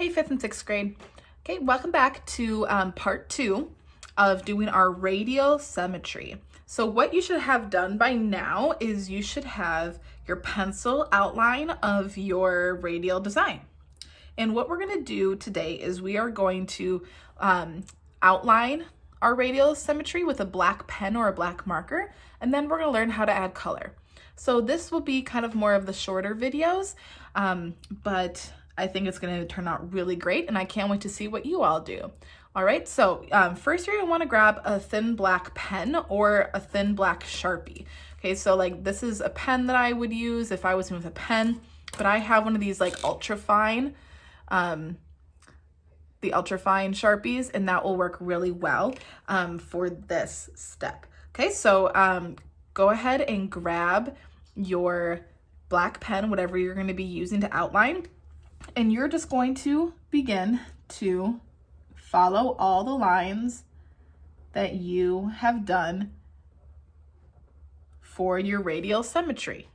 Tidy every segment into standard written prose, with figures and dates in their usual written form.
Hey, 5th and 6th grade. Okay, welcome back to part 2 of doing our radial symmetry. So what you should have done by now is you should have your pencil outline of your radial design. And what we're going to do today is we are going to outline our radial symmetry with a black pen or a black marker, and then we're going to learn how to add color. So this will be kind of more of the shorter videos, but I think it's going to turn out really great, and I can't wait to see what you all do. All right, so first you're going to want to grab a thin black pen or a thin black Sharpie. Okay, so like this is a pen that I would use if I was with a pen, but I have one of these like ultra fine, the ultra fine Sharpies, and that will work really well for this step. Okay, so go ahead and grab your black pen, whatever you're going to be using to outline. And you're just going to begin to follow all the lines that you have done for your radial symmetry.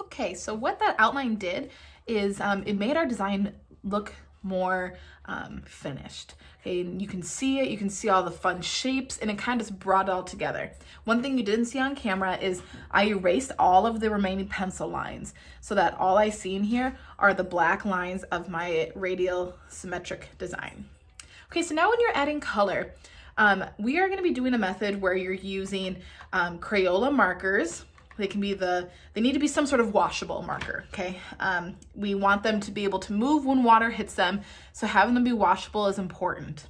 Okay, so what that outline did is it made our design look more finished. Okay, and you can see it, you can see all the fun shapes, and it kind of just brought it all together. One thing you didn't see on camera is I erased all of the remaining pencil lines so that all I see in here are the black lines of my radial symmetric design. Okay, so now when you're adding color, we are going to be doing a method where you're using Crayola markers. They need to be some sort of washable marker, okay? We want them to be able to move when water hits them, so having them be washable is important.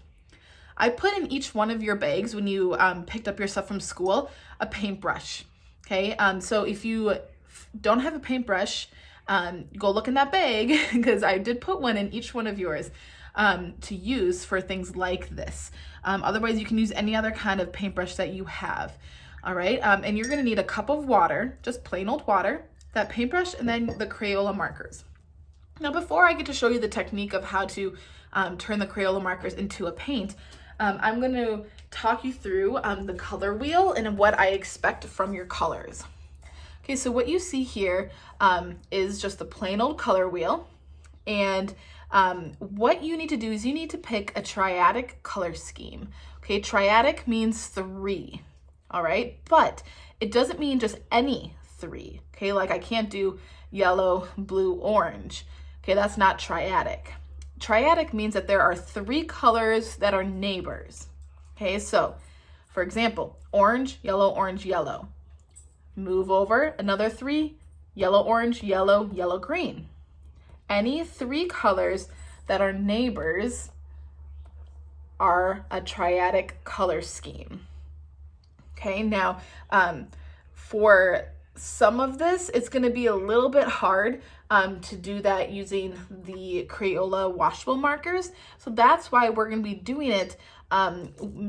I put in each one of your bags when you picked up your stuff from school, a paintbrush, okay? So if you don't have a paintbrush, go look in that bag, because I did put one in each one of yours to use for things like this. Otherwise, you can use any other kind of paintbrush that you have. All right, and you're gonna need a cup of water, just plain old water, that paintbrush, and then the Crayola markers. Now, before I get to show you the technique of how to turn the Crayola markers into a paint, I'm gonna talk you through the color wheel and what I expect from your colors. Okay, so what you see here is just the plain old color wheel, and what you need to do is you need to pick a triadic color scheme. Okay, triadic means 3. All right, but it doesn't mean just any 3, okay? Like I can't do yellow, blue, orange, okay? That's not triadic. Triadic means that there are 3 colors that are neighbors, okay? So, for example, orange, yellow. Move over, another 3, yellow, orange, yellow, yellow, green. Any 3 colors that are neighbors are a triadic color scheme. Okay, now for some of this, it's going to be a little bit hard to do that using the Crayola washable markers. So that's why we're going to be doing it,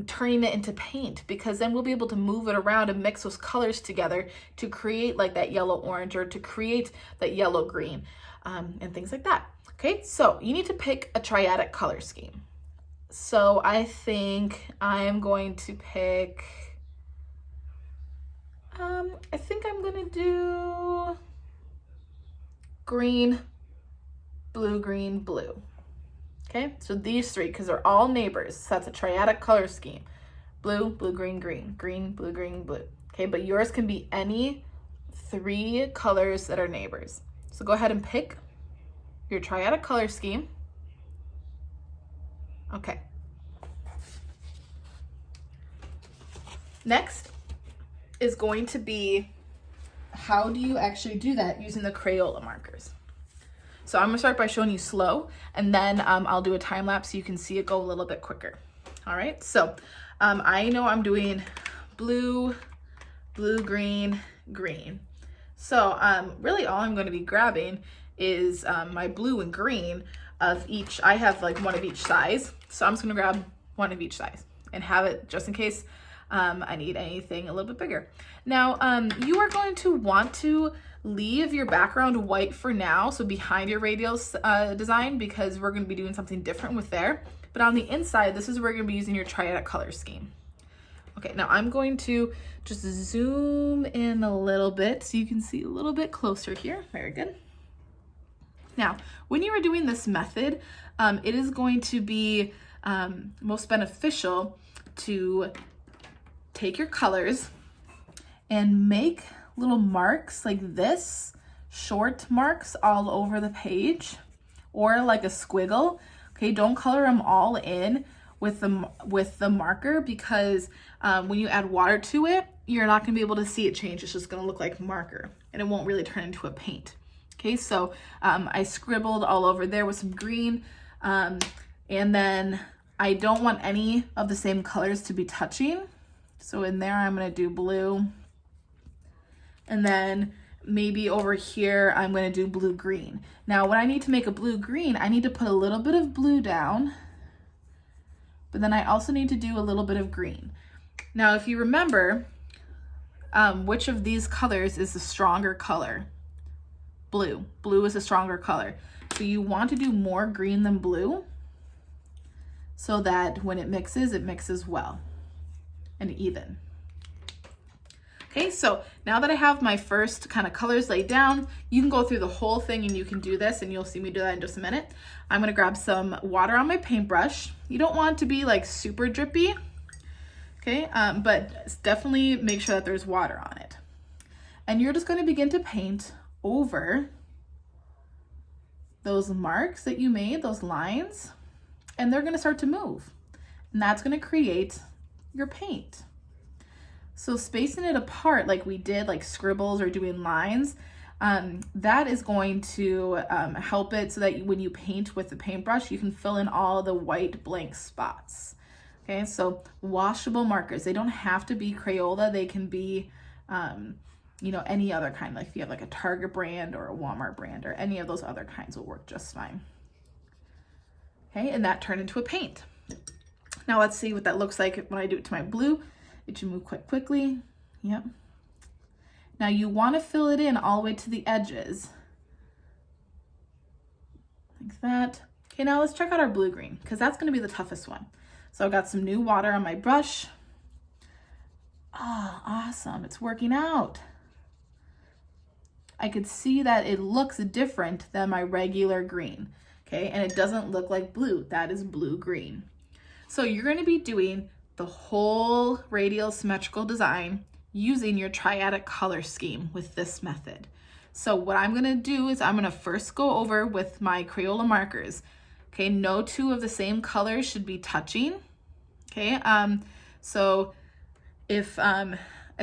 turning it into paint, because then we'll be able to move it around and mix those colors together to create like that yellow orange or to create that yellow green and things like that. Okay, so you need to pick a triadic color scheme. So I think I'm going to pick... I think I'm gonna do green, blue. Okay, so these 3, because they're all neighbors, so that's a triadic color scheme. Blue, green, blue, green, blue. Okay, but yours can be any 3 colors that are neighbors. So go ahead and pick your triadic color scheme. Okay. Next is going to be, how do you actually do that using the Crayola markers? So I'm gonna start by showing you slow, and then I'll do a time lapse so you can see it go a little bit quicker. All right, so I know I'm doing blue, green. So really all I'm gonna be grabbing is my blue and green, of each. I have like one of each size, so I'm just gonna grab one of each size and have it just in case I need anything a little bit bigger. Now, you are going to want to leave your background white for now, so behind your radial design, because we're gonna be doing something different with there. But on the inside, this is where you're gonna be using your Triadic color scheme. Okay, now I'm going to just zoom in a little bit so you can see a little bit closer here. Very good. Now, when you are doing this method, it is going to be most beneficial to take your colors and make little marks like this, short marks all over the page, or like a squiggle. Okay, don't color them all in with the marker, because when you add water to it, you're not gonna be able to see it change. It's just gonna look like marker and it won't really turn into a paint. Okay, so I scribbled all over there with some green, and then I don't want any of the same colors to be touching. So in there, I'm gonna do blue, and then maybe over here, I'm gonna do blue-green. Now, when I need to make a blue-green, I need to put a little bit of blue down, but then I also need to do a little bit of green. Now, if you remember, which of these colors is the stronger color? Blue. Blue is a stronger color. So you want to do more green than blue so that when it mixes well and even. Okay, so now that I have my first kind of colors laid down, you can go through the whole thing and you can do this, and you'll see me do that in just a minute. I'm gonna grab some water on my paintbrush. You don't want it to be like super drippy, okay, but definitely make sure that there's water on it. And you're just gonna begin to paint over those marks that you made, those lines, and they're gonna start to move. And that's gonna create your paint. So spacing it apart like we did, like scribbles or doing lines, that is going to help it so that when you paint with the paintbrush, you can fill in all the white blank spots. Okay, so washable markers, they don't have to be Crayola, they can be you know, any other kind, like if you have like a Target brand or a Walmart brand, or any of those other kinds will work just fine. Okay, and that turned into a paint. Now let's see what that looks like when I do it to my blue. It should move quite quickly. Yep. Now you want to fill it in all the way to the edges. Like that. Okay, now let's check out our blue-green, because that's going to be the toughest one. So I've got some new water on my brush. Oh, awesome. It's working out. I could see that it looks different than my regular green. Okay, and it doesn't look like blue. That is blue-green. So you're going to be doing the whole radial symmetrical design using your Triadic color scheme with this method. So what I'm gonna do is I'm gonna first go over with my Crayola markers. Okay, no two of the same color should be touching. Okay, so if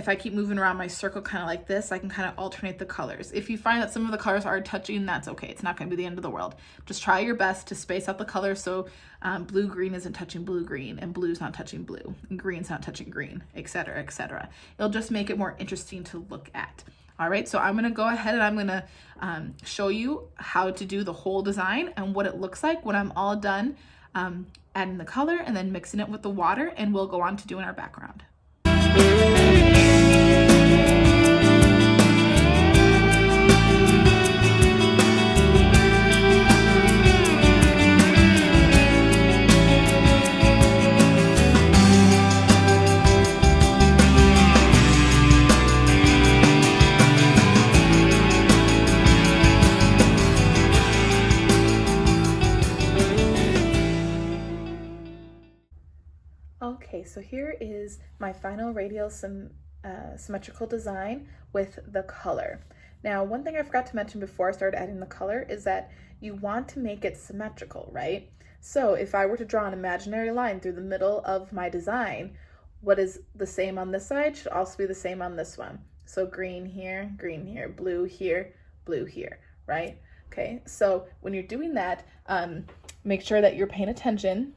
I keep moving around my circle kind of like this, I can kind of alternate the colors. If you find that some of the colors are touching, that's okay. It's not going to be the end of the world. Just try your best to space out the colors so blue-green isn't touching blue-green, and blue's not touching blue, and green's not touching green, etc., etc. It'll just make it more interesting to look at. All right, so I'm going to go ahead and I'm going to show you how to do the whole design and what it looks like when I'm all done adding the color and then mixing it with the water, and we'll go on to doing our background. Okay, so here is my final radial symmetrical design with the color. Now, one thing I forgot to mention before I started adding the color is that you want to make it symmetrical, right? So if I were to draw an imaginary line through the middle of my design, what is the same on this side should also be the same on this one. So green here, blue here, right? Okay, so when you're doing that, make sure that you're paying attention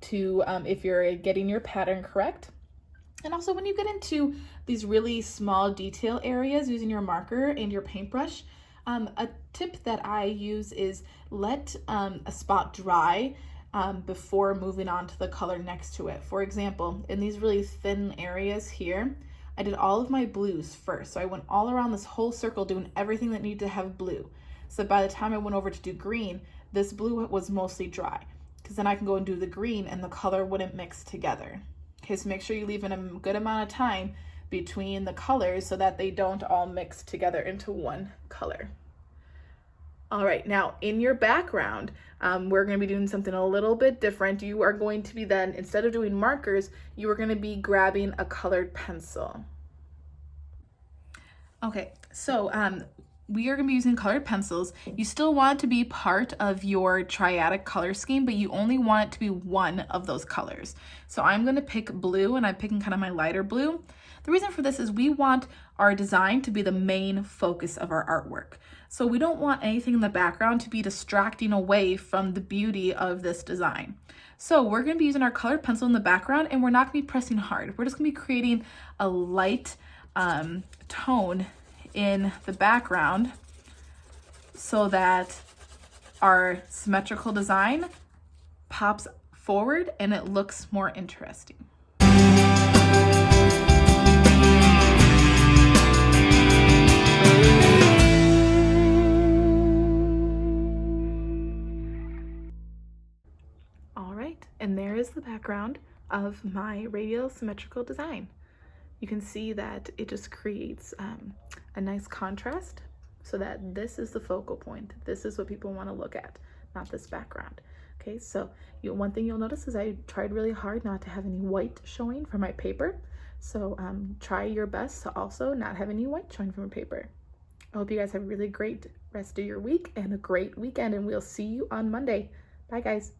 to if you're getting your pattern correct. And also when you get into these really small detail areas using your marker and your paintbrush, A tip that I use is let a spot dry before moving on to the color next to it. For example, in these really thin areas here, I did all of my blues first. So I went all around this whole circle doing everything that needed to have blue. So by the time I went over to do green, this blue was mostly dry, because then I can go and do the green and the color wouldn't mix together. Okay, so make sure you leave in a good amount of time between the colors so that they don't all mix together into one color. All right, now in your background, we're going to be doing something a little bit different. You are going to be then, instead of doing markers, you are going to be grabbing a colored pencil. Okay, so we are going to be using colored pencils. You still want it to be part of your Triadic color scheme, but you only want it to be one of those colors. So I'm going to pick blue, and I'm picking kind of my lighter blue. The reason for this is we want our design to be the main focus of our artwork. So we don't want anything in the background to be distracting away from the beauty of this design. So we're going to be using our colored pencil in the background, and we're not going to be pressing hard. We're just going to be creating a light tone in the background so that our symmetrical design pops forward and it looks more interesting. All right, and there is the background of my radial symmetrical design. You can see that it just creates a nice contrast so that this is the focal point. This is what people want to look at, not this background. Okay, so one thing you'll notice is I tried really hard not to have any white showing from my paper. So try your best to also not have any white showing from your paper. I hope you guys have a really great rest of your week and a great weekend, and we'll see you on Monday. Bye, guys.